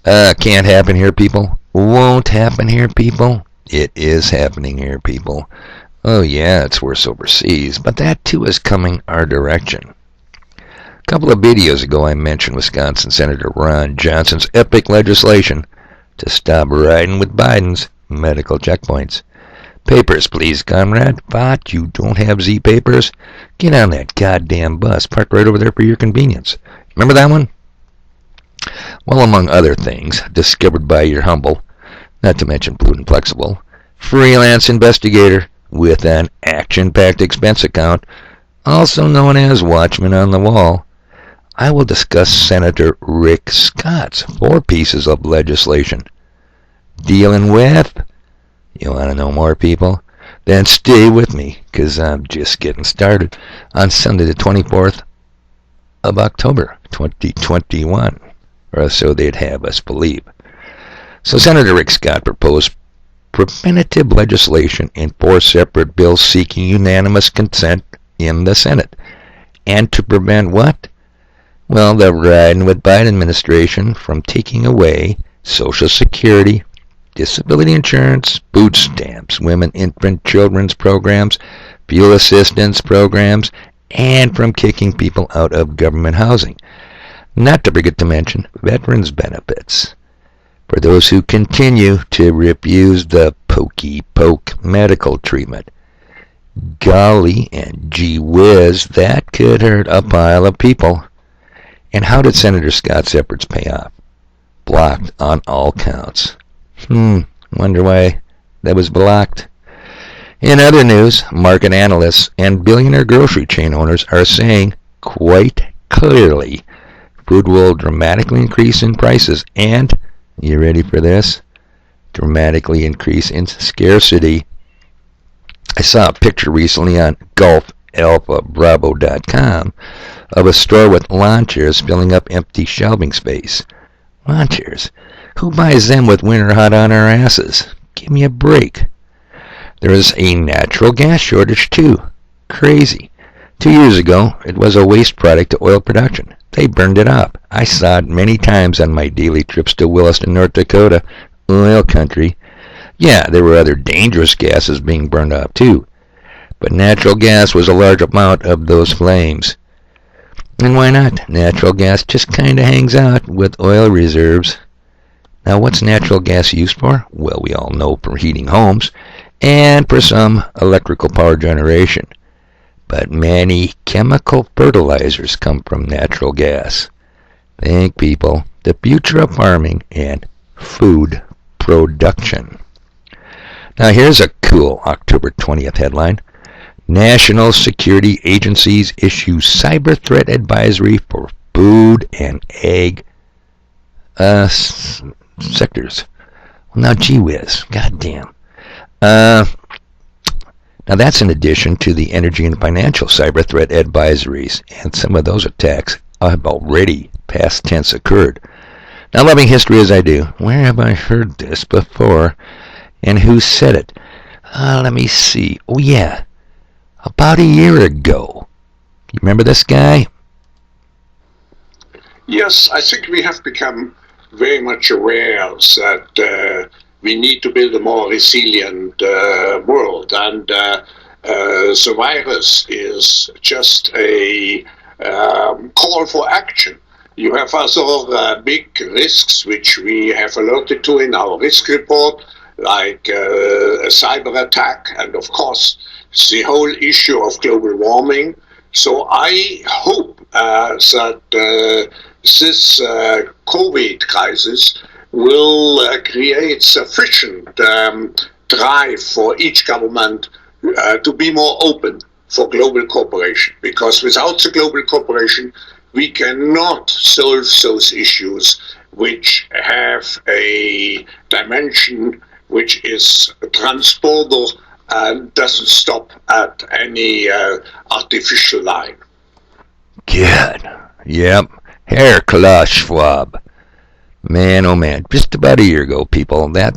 Can't happen here, people. Won't happen here, people. It is happening here, people. Oh yeah, it's worse overseas, but that too is coming our direction. A couple of videos ago I mentioned Wisconsin Senator Ron Johnson's epic legislation to stop riding with Biden's medical checkpoints. Papers, please, comrade. What, you don't have Z papers? Get on that goddamn bus. Park right over there for your convenience. Remember that one? Well, among other things, discovered by your humble, not to mention Blue and Flexible, freelance investigator with an action-packed expense account, also known as Watchman on the Wall, I will discuss Senator Rick Scott's 4 pieces of legislation. Dealing with... You want to know more, people? Then stay with me, because I'm just getting started on Sunday the 24th of October, 2021, or so they'd have us believe. So Senator Rick Scott proposed preventative legislation in 4 separate bills seeking unanimous consent in the Senate. And to prevent what? Well, the riding with Biden administration from taking away Social Security, disability insurance, food stamps, women, infant, children's programs, fuel assistance programs, and from kicking people out of government housing. Not to forget to mention veterans benefits for those who continue to refuse the pokey poke medical treatment. Golly and gee whiz, that could hurt a pile of people. And how did Senator Scott's efforts pay off? Blocked on all counts. Wonder why that was blocked. In other news, market analysts and billionaire grocery chain owners are saying quite clearly food will dramatically increase in prices and, you ready for this? Dramatically increase in scarcity. I saw a picture recently on GulfAlphaBravo.com of a store with lawn chairs filling up empty shelving space. Lawn chairs? Who buys them with winter hot on our asses? Give me a break. There is a natural gas shortage too. Crazy. 2 years ago, it was a waste product to oil production. They burned it up. I saw it many times on my daily trips to Williston, North Dakota, oil country. Yeah, there were other dangerous gases being burned up too, but natural gas was a large amount of those flames. And why not? Natural gas just kinda hangs out with oil reserves. Now, what's natural gas used for? Well, we all know for heating homes and for some electrical power generation. But many chemical fertilizers come from natural gas. Think, people, the future of farming and food production. Now, here's a cool October 20th headline. National security agencies issue cyber threat advisory for food and egg sectors. Well, now, gee whiz, goddamn. Now, that's in addition to the energy and financial cyber threat advisories, and some of those attacks have already past tense occurred. Now, loving history as I do, where have I heard this before, and who said it? Let me see. Oh, yeah, about a year ago. You remember this guy? Yes, I think we have become very much aware that we need to build a more resilient world, and the virus is just a call for action. You have other big risks which we have alerted to in our risk report, like a cyber attack, and of course the whole issue of global warming. So I hope that this COVID crisis will create sufficient drive for each government to be more open for global cooperation, because without the global cooperation we cannot solve those issues which have a dimension which is transborder and doesn't stop at any artificial line. Good. Yep. Herr Klaus Schwab. Man, oh man. Just about a year ago, people. That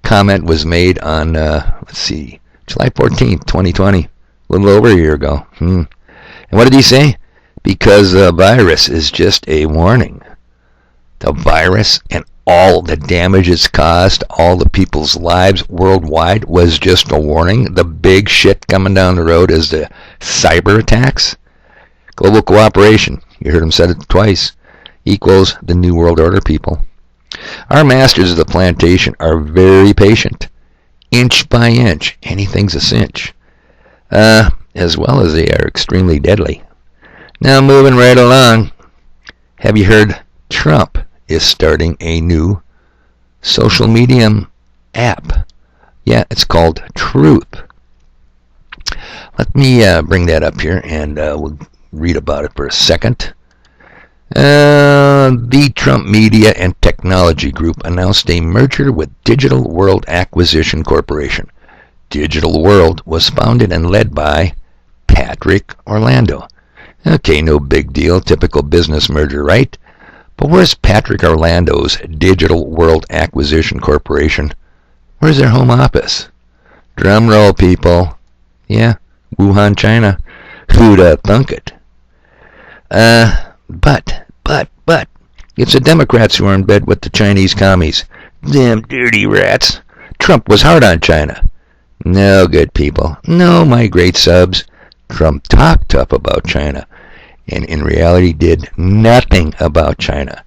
comment was made on, July 14th, 2020. A little over a year ago. And what did he say? Because the virus is just a warning. The virus and all the damage it's caused, all the people's lives worldwide, was just a warning. The big shit coming down the road is the cyber attacks. Global cooperation, you heard him said it twice, equals the New World Order, people. Our masters of the plantation are very patient. Inch by inch, anything's a cinch. As well as they are extremely deadly. Now moving right along, have you heard Trump is starting a new social media app? Yeah, it's called Truth. Let me bring that up here and we'll read about it for a second. The Trump Media and Technology Group announced a merger with Digital World Acquisition Corporation. Digital World was founded and led by Patrick Orlando. Okay, no big deal, typical business merger, right? But where's Patrick Orlando's Digital World Acquisition Corporation? Where's their home office? Drum roll, people. Yeah, Wuhan, China. Who'd thunk it? But, it's the Democrats who are in bed with the Chinese commies. Them dirty rats. Trump was hard on China. No, good people. No, my great subs. Trump talked tough about China, and in reality did nothing about China.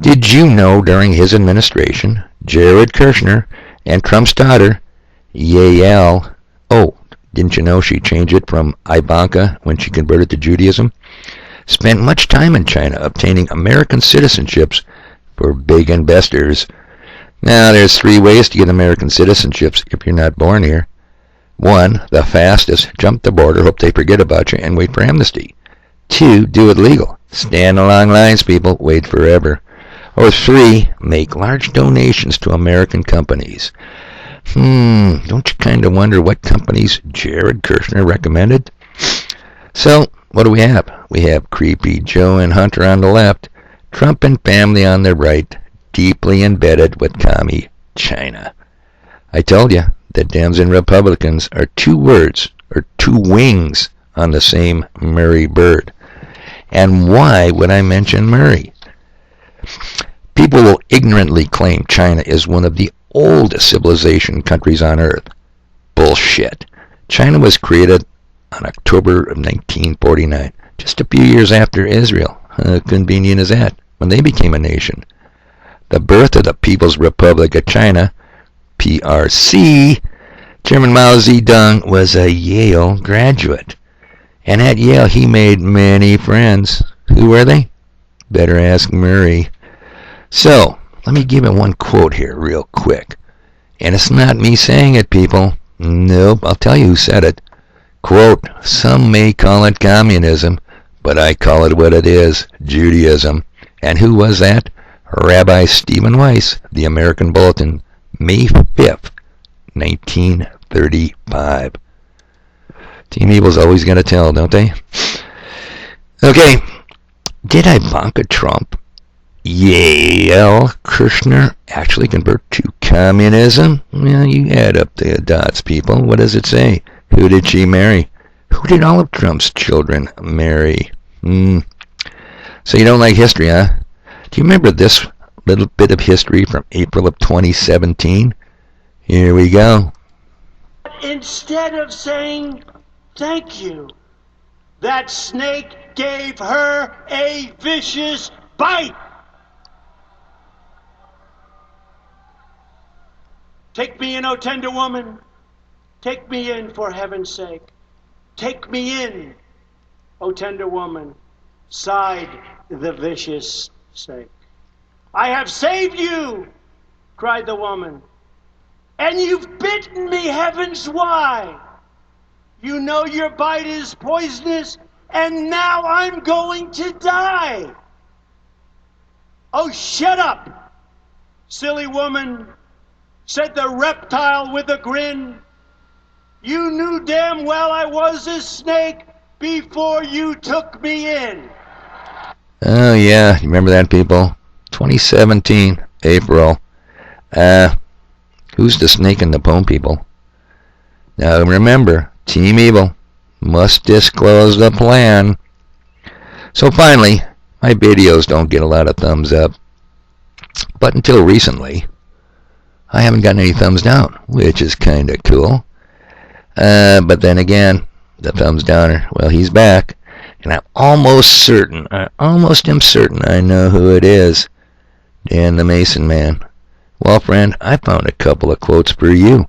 Did you know during his administration, Jared Kushner and Trump's daughter, Yael, didn't you know she changed it from Ivanka when she converted to Judaism? Spent much time in China obtaining American citizenships for big investors. Now, there's 3 ways to get American citizenships if you're not born here. 1, the fastest, jump the border, hope they forget about you, and wait for amnesty. 2, do it legal. Stand in long lines, people, wait forever. Or 3, make large donations to American companies. Don't you kind of wonder what companies Jared Kushner recommended? So, what do we have? We have Creepy Joe and Hunter on the left, Trump and family on the right, deeply embedded with commie China. I told you that Dems and Republicans are 2 words, or 2 wings on the same Murray bird. And why would I mention Murray? People will ignorantly claim China is one of the oldest civilization countries on earth. Bullshit. China was created on October of 1949, just a few years after Israel. Convenient as that, when they became a nation. The birth of the People's Republic of China, PRC, Chairman Mao Zedong was a Yale graduate. And at Yale he made many friends. Who were they? Better ask Murray. So, let me give you one quote here real quick. And it's not me saying it, people. Nope, I'll tell you who said it. Quote, some may call it communism, but I call it what it is, Judaism. And who was that? Rabbi Stephen Weiss, the American Bulletin, May 5th, 1935. Team Evil's always going to tell, don't they? Okay, did Ivanka Trump, Yael Kushner, actually convert to communism? Well, you add up the dots, people. What does it say? Who did she marry? Who did all of Trump's children marry? So you don't like history, huh? Do you remember this little bit of history from April of 2017? Here we go. Instead of saying thank you, that snake gave her a vicious bite. Take me in, O tender woman. Take me in, for heaven's sake. Take me in, O tender woman, sighed the vicious snake. I have saved you, cried the woman, and you've bitten me, heavens why? You know your bite is poisonous, and now I'm going to die. Oh, shut up, silly woman, said the reptile with a grin. You knew damn well I was a snake before you took me in. Oh, yeah. You remember that, people? 2017, April. Who's the snake in the poem, people? Now, remember, Team Evil must disclose the plan. So finally, my videos don't get a lot of thumbs up. But until recently, I haven't gotten any thumbs down, which is kind of cool. But then again, the thumbs downer, well, he's back. And I'm almost certain I know who it is. Dan the Mason Man. Well, friend, I found a couple of quotes for you.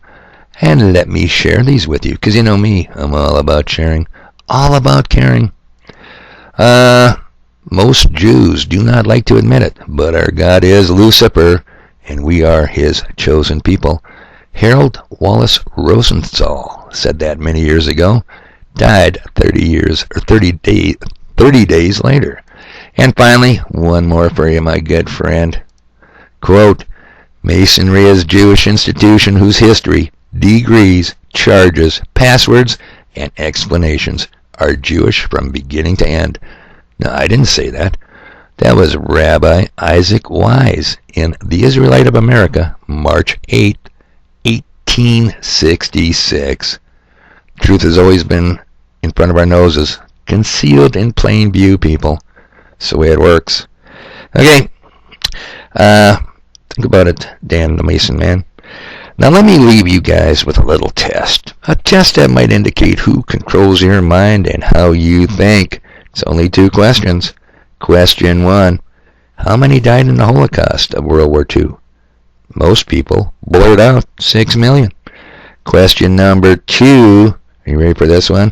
And let me share these with you, because you know me, I'm all about sharing, all about caring. Most Jews do not like to admit it, but our God is Lucifer, and we are his chosen people. Harold Wallace Rosenthal said that many years ago, died 30 days later. And finally, one more for you, my good friend. Quote, Masonry is a Jewish institution whose history, degrees, charges, passwords, and explanations are Jewish from beginning to end. No, I didn't say that. That was Rabbi Isaac Wise in The Israelite of America, March 8, 1866. Truth has always been in front of our noses, concealed in plain view, people. It's the way it works. Okay, think about it, Dan the Mason Man. Now let me leave you guys with a little test. A test that might indicate who controls your mind and how you think. It's only 2 questions. Question 1. How many died in the Holocaust of World War II? Most people blurt out 6 million. Question number 2. Are you ready for this one?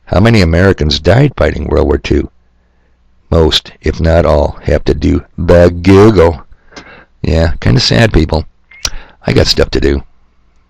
How many Americans died fighting World War II? Most, if not all, have to do the Google. Yeah, kind of sad, people. I got stuff to do.